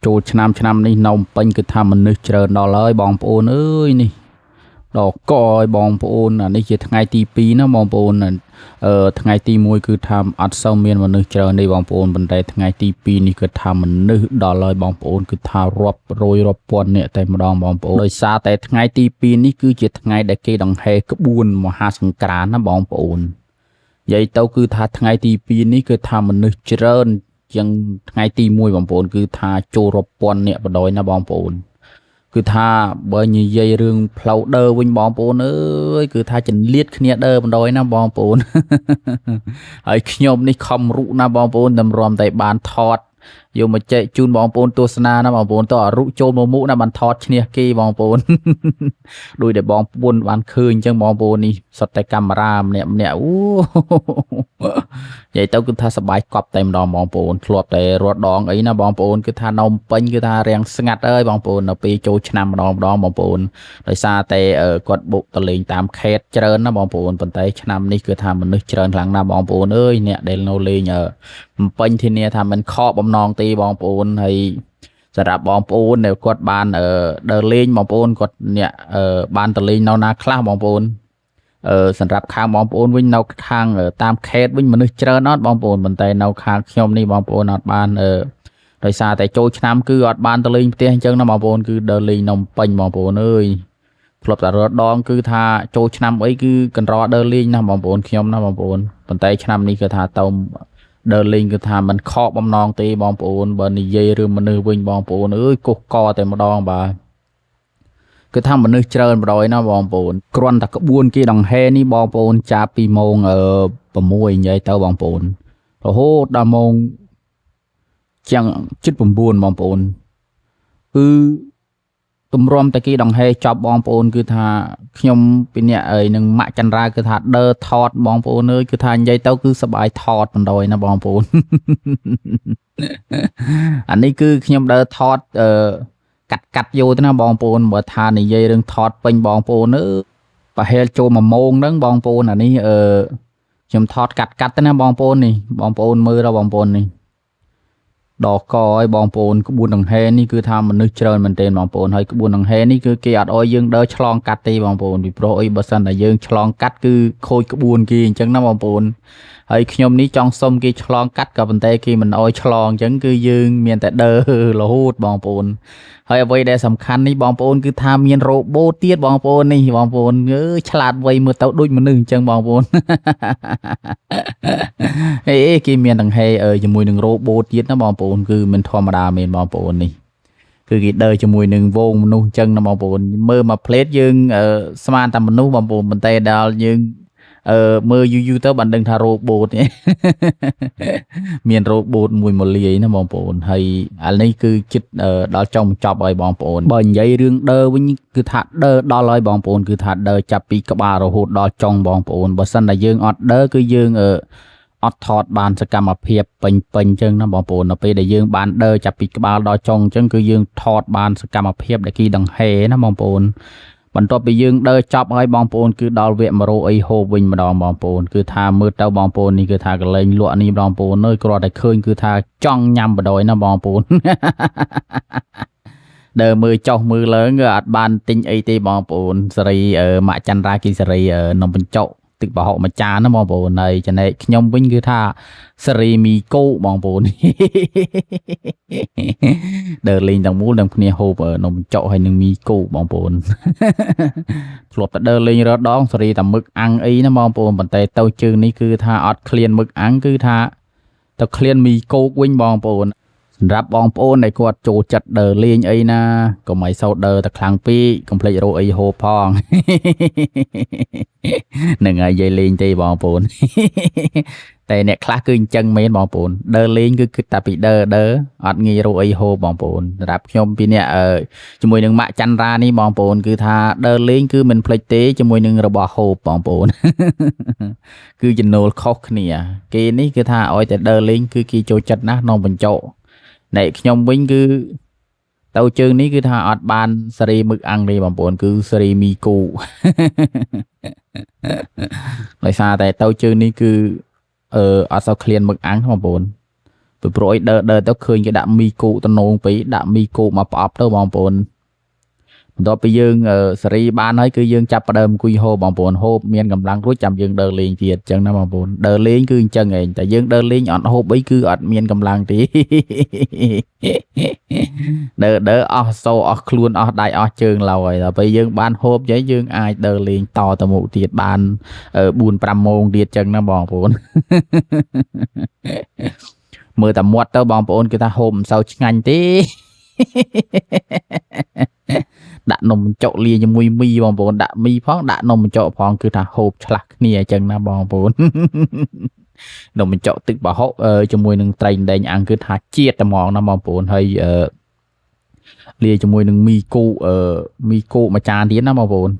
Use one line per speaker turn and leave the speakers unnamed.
ចូលឆ្នាំនេះនៅពេញគឺថាមនុស្សច្រើនដល់ហើយបងប្អូនអើយនេះដល់កឲ្យបងប្អូនអានេះជាថ្ងៃទី2ណាបងប្អូនថ្ងៃទី1គឺថាអត់សូវមានមនុស្សច្រើនទេបងប្អូនប៉ុន្តែថ្ងៃទី2នេះគឺថាមនុស្សដល់ហើយបងប្អូនគឺថារាប់រយរាប់ពាន់នាក់តែម្ដងបងប្អូនដោយសារតែថ្ងៃទី2នេះគឺជាថ្ងៃដែលគេដង្ហែក្បួនមហាសង្ក្រាន្តណាបងប្អូននិយាយទៅគឺថាថ្ងៃទី2នេះគឺថាមនុស្សច្រើនជាងថ្ងៃទី1បងប្អូនគឺថាចូលរាប់ពាន់នាក់បដ ாய் ណាបងប្អូនគឺថាបើនិយាយរឿងផ្លូវដើរវិញបងប្អូនអើយគឺថាចលៀតគ្នាដើរបដ ாய் ណាបងប្អូនហើយខ្ញុំនេះខំរុណាបងប្អូនតម្រាំតែបានថតយកមកចែកជូនបងប្អូនទស្សនាណាបងប្អូនតើរុចូលមកមុខណាបានថតឈ្នះគេបងប្អូនដោយតែបងប្អូនបានឃើញអញ្ចឹងបងប្អូននេះសុទ្ធតែកាមេរ៉ាម្នាក់អូនិយាយទៅគឺថាសប្បាយកប់តែម្ដងបងប្អូនធ្លាប់តែរត់ដងអីណាបងប្អូនគឺថានៅពេញគឺថារាំងស្ងាត់អើយបងប្អូននៅពេលចូលឆ្នាំម្ដងបងប្អូនដោយសារតែគាត់បុកតលេងតាមខេត្តច្រើនណាបងប្អូនប៉ុន្តែឆ្នាំនេះគឺថាមនុស្សច្រើនខ្លាំងណាស់បងប្អូនអើយអ្នកដែលនៅលេងពេញធានាថាមិនខកបំណងទេបងប្អូនហើយសម្រាប់បងប្អូនដែលគាត់បានដើរលេងបងប្អូនគាត់អ្នកបានទៅលេងនៅណាខ្លះបងប្អូនសម្រាប់ខាងបងប្អូនវិញនៅខាងតាមខេត្តវិញមនុស្សច្រើនអត់បងប្អូនប៉ុន្តែនៅខាងខ្ញុំនេះបងប្អូនអត់បានដោយសារតែចូលឆ្នាំគឺអត់បានទៅលេងផ្ទះអញ្ចឹងណាបងប្អូនគឺដើរលេងនៅពេញបងប្អូនអើយធ្លាប់តែរត់ដងគឺថាចូលឆ្នាំអីគឺកន្រដើរលេងណាបងប្អូនខ្ញុំណាបងប្អូនប៉ុន្តែឆ្នាំនេះគឺថាទៅដើរលេងគឺថាมันខកបំណងទេបងប្អូនបើនិយាយរឿងមនុស្សវិញបងប្អូនអើយកុសកតែម្ដងបាទគឺថាមនុស្សច្រើនបដ ாய் ណាបងប្អូនគ្រាន់តែក្បួនគេដង្ហែនេះបងប្អូនចាប់ពីម៉ោង6និយាយទៅបងប្អូនរហូតដល់ម៉ោងជាងជិត9បងប្អូនគឺទម្រាំតែគេដង្ហែចប់បងប្អូនគឺថាខ្ញុំពីអ្នកអីនឹងម៉ាក់ចន្ទរាគឺថាដើរថតបងប្អូនអើយគឺថានិយាយទៅគឺសប្បាយថតបណ្ដោយណាបងប្អូនអានេះគឺខ្ញុំដើរថតកាត់យកទៅណាបងប្អូនបើថានិយាយរឿងថតពេញបងប្អូនប្រហែលចូល1ម៉ោងហ្នឹងបងប្អូនអានេះខ្ញុំថតកាត់ទៅណាបងប្អូននេះបងប្អូនមើលដល់បងប្អូននេះដល់កឲ្យបងប្អូនក្បួនដង្ហែនេះគឺថាមនុស្សច្រើនមែនទែនបងប្អូនហើយក្បួនដង្ហែនេះគឺគេអត់ឲ្យយើងដើរឆ្លងកាត់ទេបងប្អូនពីព្រោះអីបើសិនតែយើងឆ្លងកាត់គឺខូចក្បួនគេអញ្ចឹងណាបងប្អូនហើយខ្ញុំនេះចង់សុំគេឆ្លងកាត់ក៏ប៉ុន្តែគេមិនអោយឆ្លងអញ្ចឹងគឺយើងមានតែដើររហូតបងប្អូនហើយអ្វីដែលសំខាន់នេះបងប្អូនគឺថាមានរ៉ូបូតទៀតបងប្អូននេះបងប្អូនឆ្លាតវៃមើលទៅដូចមនុស្សអញ្ចឹងបងប្អូនគេមានដង្ហែជាមួយនឹងរ៉ូបូតទៀតណាបងប្អូនគឺមិនធម្មតាមែនបងប្អូននេះគឺគេដើរជាមួយនឹងវងមនុស្សអញ្ចឹងណាបងប្អូនមើលមកផ្លេតយើងស្មានតែមនុស្សបងប្អូនប៉ុន្តែដល់យើងមើលយូរទៅបានដឹងថារ៉ូបូតមានរ៉ូបូតមួយមកលាយណាបងប្អូនហើយអានេះគឺចិត្តដល់ចុងបញ្ចប់ហើយបងប្អូនបើនិយាយរឿងដើរវិញគឺថាដើរដល់ហើយបងប្អូនគឺថាដើរចាប់ពីក្បាលរហូតដល់ចុងបងប្អូនបើសិនតែយើងអត់ដើរគឺយើងអត់ថតបានសកម្មភាពពេញអញ្ចឹងណាបងប្អូននៅពេលដែលយើងបានដើរចាប់ពីក្បាលដល់ចុងអញ្ចឹងគឺយើងថតបានសកម្មភាពដែលគេដង្ហែណាបងប្អូនបន្ទាប់ពីយើងដើរចប់ហើយបងប្អូនគឺដល់វគ្គមករោអីហូបវិញម្ដងបងប្អូនគឺថាមើលទៅបងប្អូននេះគឺថាកលែងលក់នេះបងប្អូនអើយគ្រាន់តែឃើញគឺថាចង់ញ៉ាំបដ ாய் ណាបងប្អូនដើរមើលចុះមើលឡើងគឺអត់បានទិញអីទេបងប្អូនសេរីម៉ាក់ចន្ទរាគីសេរីនំបញ្ចុកទឹកប្រហុកម្ចាស់ណាបងប្អូនហើយចំណែកខ្ញុំវិញគឺថាសេរីមីកូបងប្អូនដើរលេងទាំងមូលទាំងគ្នាហូបនំបញ្ចុកហើយនឹងមីកូបងប្អូនធ្លាប់តែដើរលេងរត់ដងសេរីតែមឹកអាំងអីណាបងប្អូនប៉ុន្តែទៅជើងនេះគឺថាអត់ឃ្លានមឹកអាំងគឺថាទៅឃ្លានមីកូវិញបងប្អូនសម្រាប់បងប្អូនដែលគាត់ចូលចិត្តដើរលេងអីណាកុំឲ្យសោតដើរតែខ្លាំងពេកកុំភ្លេចរកអីហូបផងនឹងហើយនិយាយលេងទេបងប្អូនតែអ្នកខ្លះគឺអញ្ចឹងមែនបងប្អូនដើរលេងគឺគិតតែពីដើរអត់ងាយរកអីហូបបងប្អូនសម្រាប់ខ្ញុំពីអ្នកជាមួយនឹងម៉ាក់ចន្ទរានេះបងប្អូនគឺថាដើរលេងគឺមិនភ្លេចទេជាមួយនឹងរបស់ហូបបងប្អូនគឺចំណូលខុសគ្នាគេនេះគឺថាឲ្យតែដើរលេងគឺគេចូលចិត្តណាស់នំបញ្ចុកអ្នកខ្ញុំវិញគឺទៅជើងនេះគឺថាអត់បានសេរីមឹកអាំងទេបងប្អូនគឺសេរីមីគូដោយសារតែទៅជើងនេះគឺអត់សូវឃ្លានមឹកអាំងបងប្អូន ប្រួយដើទៅឃើញគេដាក់មីគូតំណងពីដាក់មីគូមកប្រអប់ទៅបងប្អូនបន្ទាប់ពីយើងសេរីបានហើយគឺយើងចាប់ផ្ដើមអង្គុយហូបបងប្អូនហូបមានកម្លាំងរួចចាំយើងដើរលេងទៀតអញ្ចឹងណាបងប្អូនដើរលេងគឺអញ្ចឹងឯងតែយើងដើរលេងអត់ហូបអីគឺអត់មានកម្លាំងទេដើរអស់សូអស់ខ្លួនអស់ដៃអស់ជើងឡើយដល់ពេលយើងបានហូបចឹងយើងអាចដើរលេងតទៅមុខទៀតបាន4-5 ម៉ោងទៀតចឹងណាបងប្អូនមើលតែមាត់ទៅបងប្អូនគេថាហូបមិនសូវឆ្ងាញ់ទេដាក់នំបញ្ចុកលាជាមួយមីបងប្អូនដាក់មីផងដាក់នំបញ្ចុកផងគឺថាហូបឆ្លាស់គ្នាអញ្ចឹងណាបងប្អូននំបញ្ចុកទឹកប្រហុកជាមួយនឹងត្រីដែងអាំងគឺថាជាតិតែហ្មងណាបងប្អូនហើយលាជាមួយនឹងមីគូមួយចានទៀតណាបងប្អូន